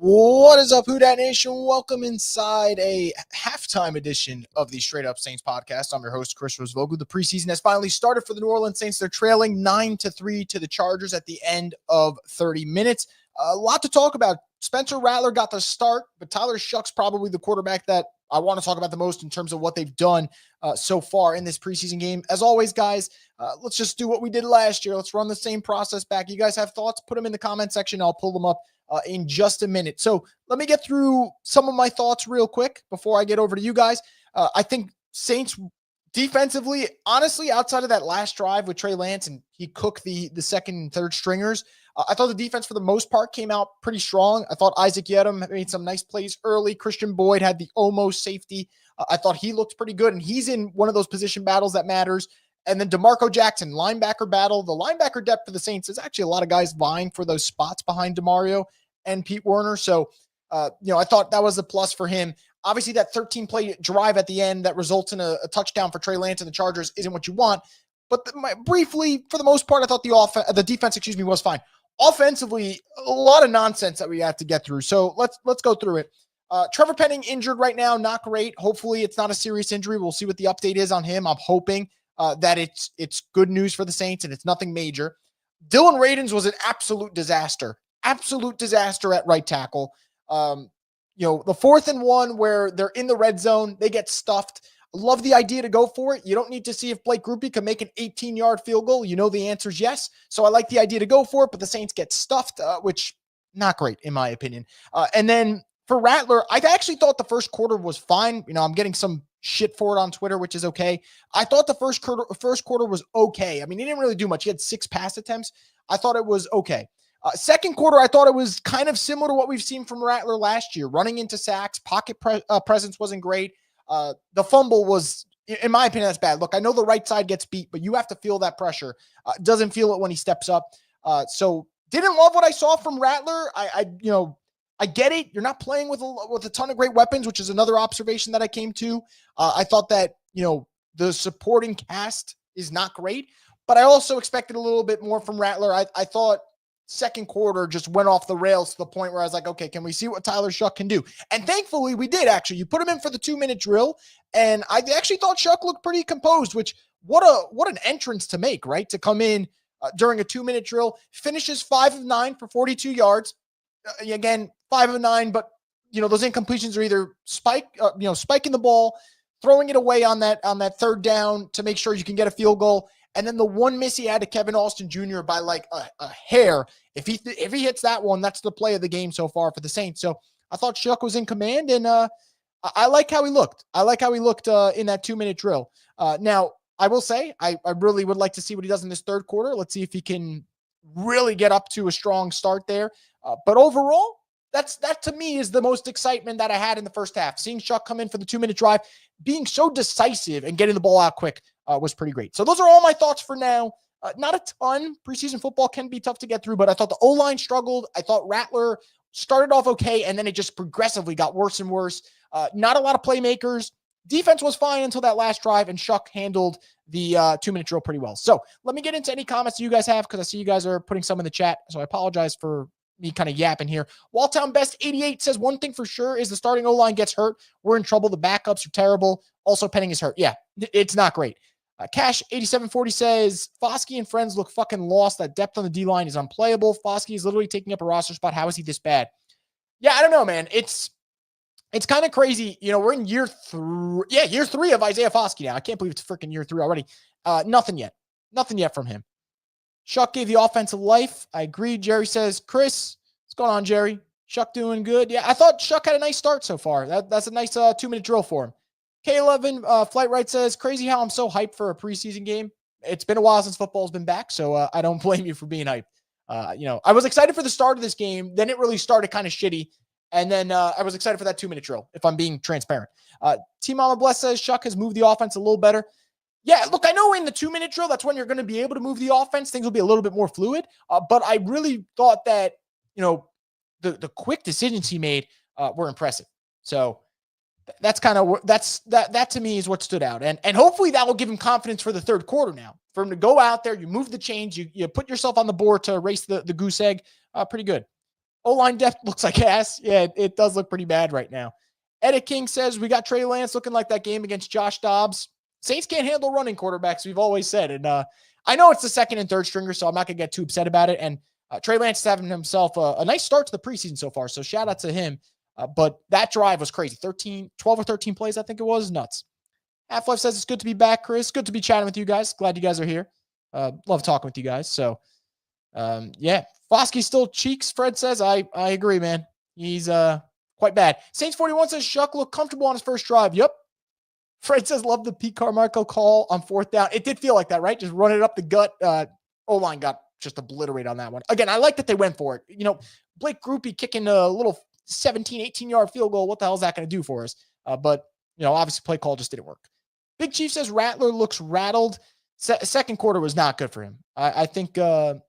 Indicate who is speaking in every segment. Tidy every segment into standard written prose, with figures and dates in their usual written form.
Speaker 1: What is up, Who Dat Nation? Welcome inside a halftime edition of the Straight Up Saints podcast. I'm your host, Chris Rosvogel. The preseason has finally started for the New Orleans Saints. They're trailing 9-3 to the Chargers at the end of 30 minutes. A lot to talk about. Spencer Rattler got the start, but Tyler Shough's probably the quarterback that I want to talk about the most in terms of what they've done so far in this preseason game. As always, guys, let's just do what we did last year. Let's run the same process back. You guys have thoughts? Put them in the comment section. I'll pull them up in just a minute. So let me get through some of my thoughts real quick before I get over to you guys. I think Saints defensively, honestly, outside of that last drive with Trey Lance and he cooked the second and third stringers, I thought the defense for the most part came out pretty strong. I thought Isaac Yedem made some nice plays early. Christian Boyd had the almost safety. I thought he looked pretty good, and he's in one of those position battles that matters. And then DeMarco Jackson, linebacker battle. The linebacker depth for the Saints is actually a lot of guys vying for those spots behind DeMario and Pete Werner. So, I thought that was a plus for him. Obviously, that 13-play drive at the end that results in a touchdown for Trey Lance and the Chargers isn't what you want. But briefly, for the most part, I thought the defense, was fine. Offensively, a lot of nonsense that we have to get through. So let's go through it. Trevor Penning injured right now, not great. Hopefully, it's not a serious injury. We'll see what the update is on him. I'm hoping that it's good news for the Saints and it's nothing major. Dylan Radins was an absolute disaster at right tackle. The 4th and 1 where they're in the red zone, they get stuffed. Love the idea to go for it. You don't need to see if Blake Grupe can make an 18-yard field goal. You know the answer is yes. So I like the idea to go for it, but the Saints get stuffed, which not great in my opinion. And then for Rattler, I actually thought the first quarter was fine. I'm getting some shit for it on Twitter, which is okay. I thought the first quarter was okay. I mean, he didn't really do much. He had 6 pass attempts. I thought it was okay. Second quarter, I thought it was kind of similar to what we've seen from Rattler last year. Running into sacks, pocket presence wasn't great. The fumble was, in my opinion, that's bad. Look, I know the right side gets beat, but you have to feel that pressure. Doesn't feel it when he steps up. So didn't love what I saw from Rattler. I get it. You're not playing with a ton of great weapons, which is another observation that I came to. I thought that, the supporting cast is not great, but I also expected a little bit more from Rattler. I thought second quarter just went off the rails to the point where I was like, okay, can we see what Tyler Shough can do? And thankfully we did actually. You put him in for the 2-minute drill, and I actually thought Shough looked pretty composed, which what an entrance to make, right? To come in during a 2-minute drill, finishes 5 of 9 for 42 yards. Again, 5 of 9, but those incompletions are either spiking the ball, throwing it away on that third down to make sure you can get a field goal. And then the one miss he had to Kevin Austin Jr. by like a hair. If he hits that one, that's the play of the game so far for the Saints. So I thought Shough was in command, and I like how he looked. I like how he looked in that 2-minute drill. Now, I will say, I really would like to see what he does in this third quarter. Let's see if he can really get up to a strong start there. But overall, that to me is the most excitement that I had in the first half. Seeing Shough come in for the 2-minute drive, being so decisive and getting the ball out quick was pretty great. So those are all my thoughts for now. Not a ton. Preseason football can be tough to get through, but I thought the O-line struggled. I thought Rattler started off okay, and then it just progressively got worse and worse. Not a lot of playmakers. Defense was fine until that last drive, and Shough handled the 2-minute drill pretty well. So let me get into any comments that you guys have, because I see you guys are putting some in the chat, so I apologize for me kind of yapping here. Walltown Best 88 says, one thing for sure is the starting O-line gets hurt. We're in trouble. The backups are terrible. Also, Penning is hurt. Yeah, it's not great. Cash 8740 says, Foskey and friends look fucking lost. That depth on the D-line is unplayable. Foskey is literally taking up a roster spot. How is he this bad? Yeah, I don't know, man. It's kind of crazy. We're in year 3. Yeah, year 3 of Isaiah Foskey now. I can't believe it's freaking year 3 already. Nothing yet. Nothing yet from him. Shough gave the offensive life. I agree. Jerry says, Chris, what's going on, Jerry? Shough doing good. Yeah, I thought Shough had a nice start so far. That's a nice 2-minute drill for him. K11 Flight Right says, crazy how I'm so hyped for a preseason game. It's been a while since football's been back, so I don't blame you for being hyped. I was excited for the start of this game. Then it really started kind of shitty. And then I was excited for that 2-minute drill, if I'm being transparent. Team Mama Bless says, Shough has moved the offense a little better. Yeah, look, I know in the 2-minute drill, that's when you're going to be able to move the offense. Things will be a little bit more fluid. But I really thought that, the quick decisions he made were impressive. So that's kind of that to me is what stood out. And hopefully that will give him confidence for the third quarter now. For him to go out there, you move the chains, you put yourself on the board to race the goose egg. Pretty good. O-line depth looks like ass. Yeah, it does look pretty bad right now. Edit King says, we got Trey Lance looking like that game against Josh Dobbs. Saints can't handle running quarterbacks, we've always said. And I know it's the second and third stringer, so I'm not going to get too upset about it. And Trey Lance is having himself a nice start to the preseason so far, so shout out to him. But that drive was crazy. 12 or 13 plays, I think it was. Nuts. Half-Life says, it's good to be back, Chris. Good to be chatting with you guys. Glad you guys are here. Love talking with you guys. So, yeah. Foskey still cheeks, Fred says. I agree, man. He's quite bad. Saints 41 says, Shough looked comfortable on his first drive. Yep. Fred says, love the Pete Carmichael call on fourth down. It did feel like that, right? Just run it up the gut. O-line got just obliterated on that one. Again, I like that they went for it. You know, Blake Groupie kicking a little 17, 18-yard field goal. What the hell is that going to do for us? But, you know, obviously play call just didn't work. Big Chief says Rattler looks rattled. Second quarter was not good for him. I think, to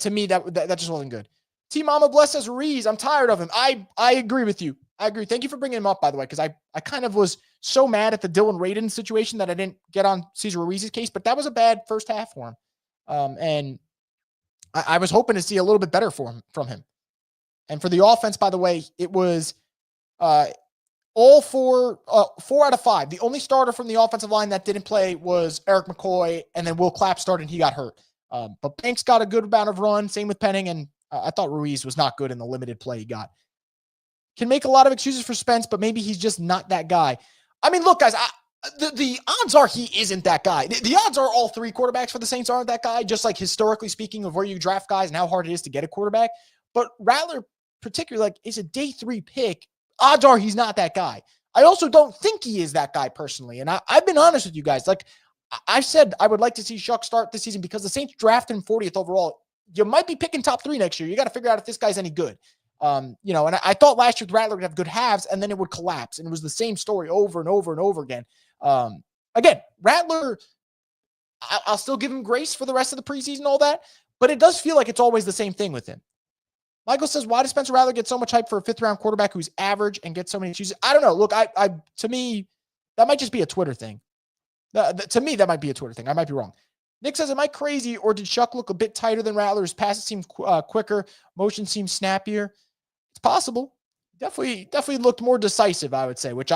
Speaker 1: me, that just wasn't good. T Mama Bless says Reese. I'm tired of him. I agree with you. I agree. Thank you for bringing him up, by the way, because I kind of was so mad at the Dylan Radin situation that I didn't get on Cesar Ruiz's case, but that was a bad first half for him. And I was hoping to see a little bit better from him. And for the offense, by the way, it was all four out of five. The only starter from the offensive line that didn't play was Eric McCoy, and then Will Clapp started, and he got hurt. But Banks got a good amount of run, same with Penning, and I thought Ruiz was not good in the limited play he got. Can make a lot of excuses for Spence, but maybe he's just not that guy. I mean, look, guys, the odds are he isn't that guy. The odds are all three quarterbacks for the Saints aren't that guy, just like historically speaking of where you draft guys and how hard it is to get a quarterback. But Rattler, particularly, like, is a day 3 pick. Odds are he's not that guy. I also don't think he is that guy personally. And I've been honest with you guys. Like, I said I would like to see Shough start this season because the Saints drafted him 40th overall. You might be picking top 3 next year. You got to figure out if this guy's any good. You know, and I thought last year Rattler would have good halves and then it would collapse. And it was the same story over and over and over again. Again, Rattler, I'll still give him grace for the rest of the preseason and all that, but it does feel like it's always the same thing with him. Michael says, why does Spencer Rattler get so much hype for a 5th-round quarterback who's average and gets so many excuses? I don't know. Look, to me, that might just be a Twitter thing. To me, that might be a Twitter thing. I might be wrong. Nick says, am I crazy or did Shough look a bit tighter than Rattler? His passes seem quicker. Motion seems snappier. It's possible. Definitely looked more decisive, I would say, which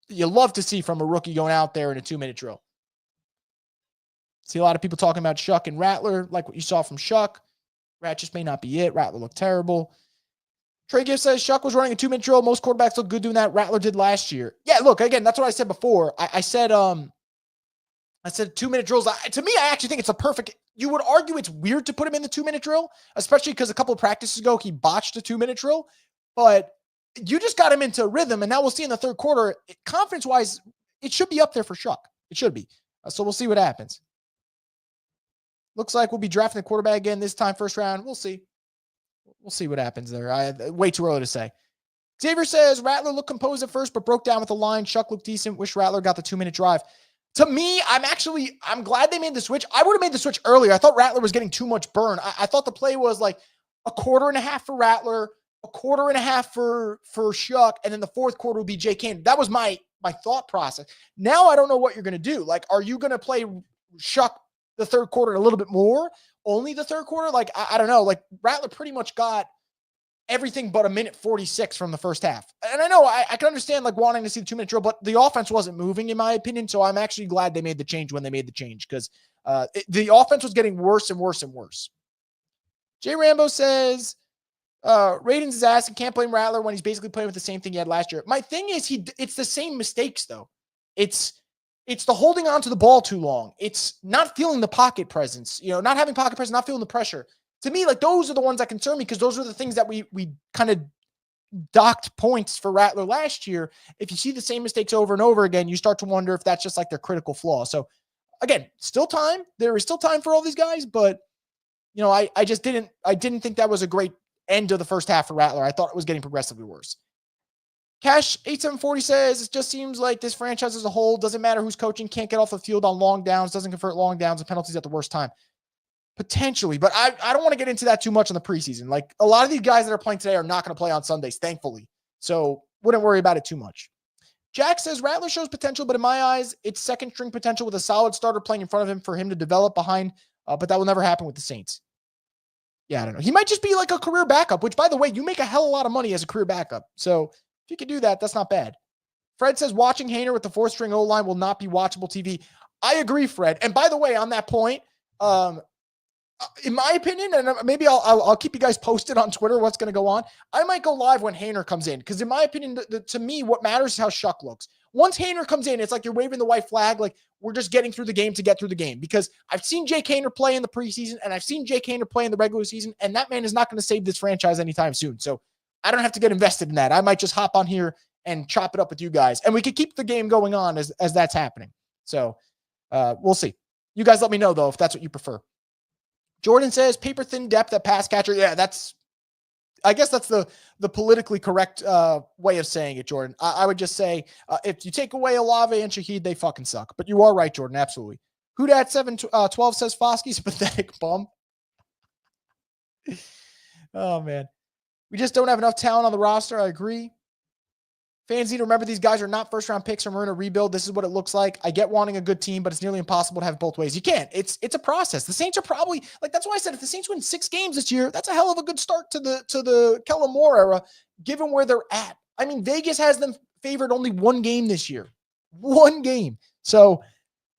Speaker 1: you love to see from a rookie going out there in a 2-minute drill. See a lot of people talking about Shough and Rattler, like what you saw from Shough. Rat just may not be it. Rattler looked terrible. Trey Gift says Shough was running a 2-minute drill. Most quarterbacks look good doing that. Rattler did last year. Yeah, look, again, that's what I said before. I said 2-minute drills. To me, I actually think it's a perfect. You would argue it's weird to put him in the 2-minute drill, especially because a couple of practices ago he botched a 2-minute drill. But you just got him into rhythm, and now we'll see in the third quarter. Confidence-wise, it should be up there for Shough. It should be. So we'll see what happens. Looks like we'll be drafting the quarterback again this time, first round. We'll see. We'll see what happens there. Way too early to say. Xavier says Rattler looked composed at first, but broke down with the line. Shough looked decent. Wish Rattler got the 2-minute drive. To me, I'm glad they made the switch. I would have made the switch earlier. I thought Rattler was getting too much burn. I thought the play was like a 1.25 for Rattler, a 1.25 for Shough, and then the fourth quarter would be Jake Kane. That was my thought process. Now I don't know what you're going to do. Like, are you going to play Shough the third quarter a little bit more? Only the third quarter? Like, I don't know. Like, Rattler pretty much got everything but 1:46 from the first half. And I know I can understand like wanting to see the 2-minute drill, but the offense wasn't moving in my opinion. So I'm actually glad they made the change when they made the change because the offense was getting worse and worse and worse. Jay Rambo says, Radin's his ass and can't blame Rattler when he's basically playing with the same thing he had last year. My thing is it's the same mistakes though. It's the holding on to the ball too long. It's not feeling the pocket presence, not having pocket presence, not feeling the pressure. To me, like those are the ones that concern me because those are the things that we kind of docked points for Rattler last year. If you see the same mistakes over and over again, you start to wonder if that's just like their critical flaw. So again, still time. There is still time for all these guys, but I didn't think that was a great end of the first half for Rattler. I thought it was getting progressively worse. Cash 8740 says, it just seems like this franchise as a whole, doesn't matter who's coaching, can't get off the field on long downs, doesn't convert long downs and penalties at the worst time. Potentially, but I don't want to get into that too much in the preseason. Like a lot of these guys that are playing today are not going to play on Sundays, thankfully. So wouldn't worry about it too much. Jack says Rattler shows potential, but in my eyes, it's second string potential with a solid starter playing in front of him for him to develop behind. But that will never happen with the Saints. Yeah, I don't know. He might just be like a career backup, which, by the way, you make a hell of a lot of money as a career backup. So if you can do that, that's not bad. Fred says watching Haener with the fourth-string O-line will not be watchable TV. I agree, Fred. And by the way, on that point, in my opinion, and maybe I'll keep you guys posted on Twitter what's going to go on. I might go live when Haener comes in because, in my opinion, to me, what matters is how Shough looks. Once Haener comes in, it's like you're waving the white flag, like we're just getting through the game to get through the game. Because I've seen Jake Haener play in the preseason, and I've seen Jake Haener play in the regular season, and that man is not going to save this franchise anytime soon. So I don't have to get invested in that. I might just hop on here and chop it up with you guys, and we could keep the game going on as that's happening. So we'll see. You guys let me know though if that's what you prefer. Jordan says paper thin depth at pass catcher. Yeah, I guess that's the politically correct way of saying it, Jordan. I would just say if you take away Olave and Shaheed, they fucking suck. But you are right, Jordan. Absolutely. Who dat 712 says Foskey's a pathetic bum. Oh man, we just don't have enough talent on the roster. I agree. Fans need to remember these guys are not first-round picks and we're in a rebuild. This is what it looks like. I get wanting a good team, but it's nearly impossible to have both ways. You can't. It's a process. The Saints are probably that's why I said if the Saints win 6 games this year, that's a hell of a good start to the Kellen Moore era, given where they're at. I mean, Vegas has them favored only 1 game this year, 1 game. So,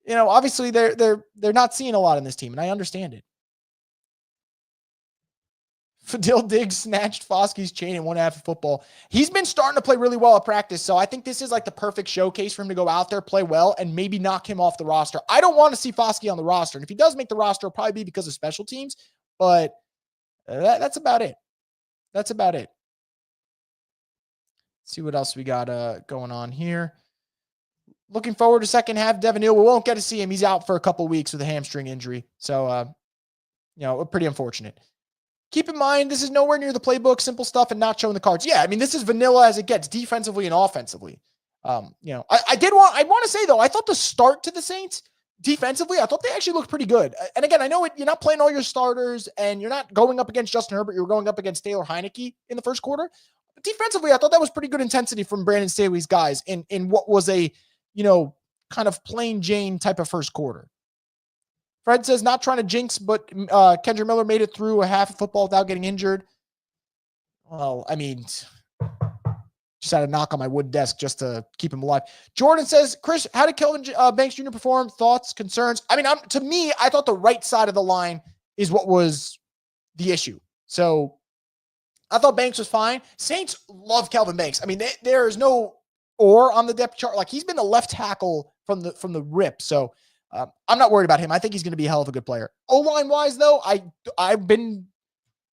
Speaker 1: obviously they're not seeing a lot in this team, and I understand it. Fadil Diggs snatched Foskey's chain in 1.5 of football. He's been starting to play really well at practice, so I think this is like the perfect showcase for him to go out there, play well, and maybe knock him off the roster. I don't want to see Foskey on the roster, and if he does make the roster, it'll probably be because of special teams, but that's about it. That's about it. Let's see what else we got going on here. Looking forward to second half. Devin Neal, we won't get to see him. He's out for a couple weeks with a hamstring injury, so pretty unfortunate. Keep in mind, this is nowhere near the playbook, simple stuff, and not showing the cards. Yeah, I mean, this is vanilla as it gets, defensively and offensively. I want to say, though, I thought the start to the Saints, defensively, I thought they actually looked pretty good. And again, I know you're not playing all your starters, and you're not going up against Justin Herbert. You're going up against Taylor Heineke in the first quarter. But defensively, I thought that was pretty good intensity from Brandon Staley's guys in what was a, kind of plain Jane type of first quarter. Fred says, not trying to jinx, but Kendra Miller made it through a half of football without getting injured. Well, I mean, just had to knock on my wood desk just to keep him alive. Jordan says, Chris, how did Kelvin Banks Jr. perform? Thoughts, concerns? I mean, to me, I thought the right side of the line is what was the issue. So I thought Banks was fine. Saints love Kelvin Banks. I mean, there is no or on the depth chart. Like, he's been the left tackle from the rip. So I'm not worried about him. I think he's going to be a hell of a good player. O-line wise, though, I didn't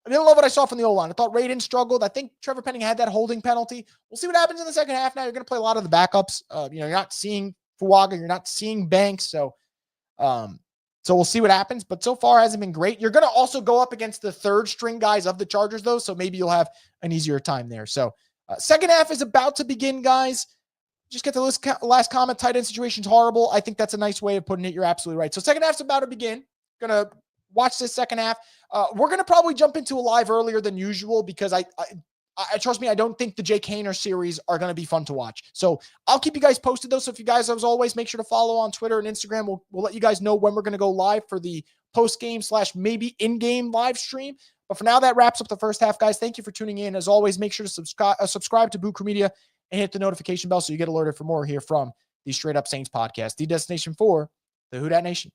Speaker 1: love what I saw from the O-line. I thought Raiden struggled. I think Trevor Penning had that holding penalty. We'll see what happens in the second half. Now you're going to play a lot of the backups. You're not seeing Fuaga. You're not seeing Banks. So we'll see what happens. But so far hasn't been great. You're going to also go up against the third string guys of the Chargers, though. So maybe you'll have an easier time there. So second half is about to begin, guys. Just get the last comment. Tight end situation's horrible. I think that's a nice way of putting it. You're absolutely right. So second half's about to begin. Gonna watch this second half. We're gonna probably jump into a live earlier than usual because I trust me, I don't think the Jake Haener series are gonna be fun to watch. So I'll keep you guys posted though. So if you guys, as always, make sure to follow on Twitter and Instagram. We'll let you guys know when we're gonna go live for the post-game / maybe in-game live stream. But for now, that wraps up the first half, guys. Thank you for tuning in. As always, make sure to subscribe to Boo Crew Media and hit the notification bell so you get alerted for more here from the Straight Up Saints podcast, the destination for the Who Dat Nation.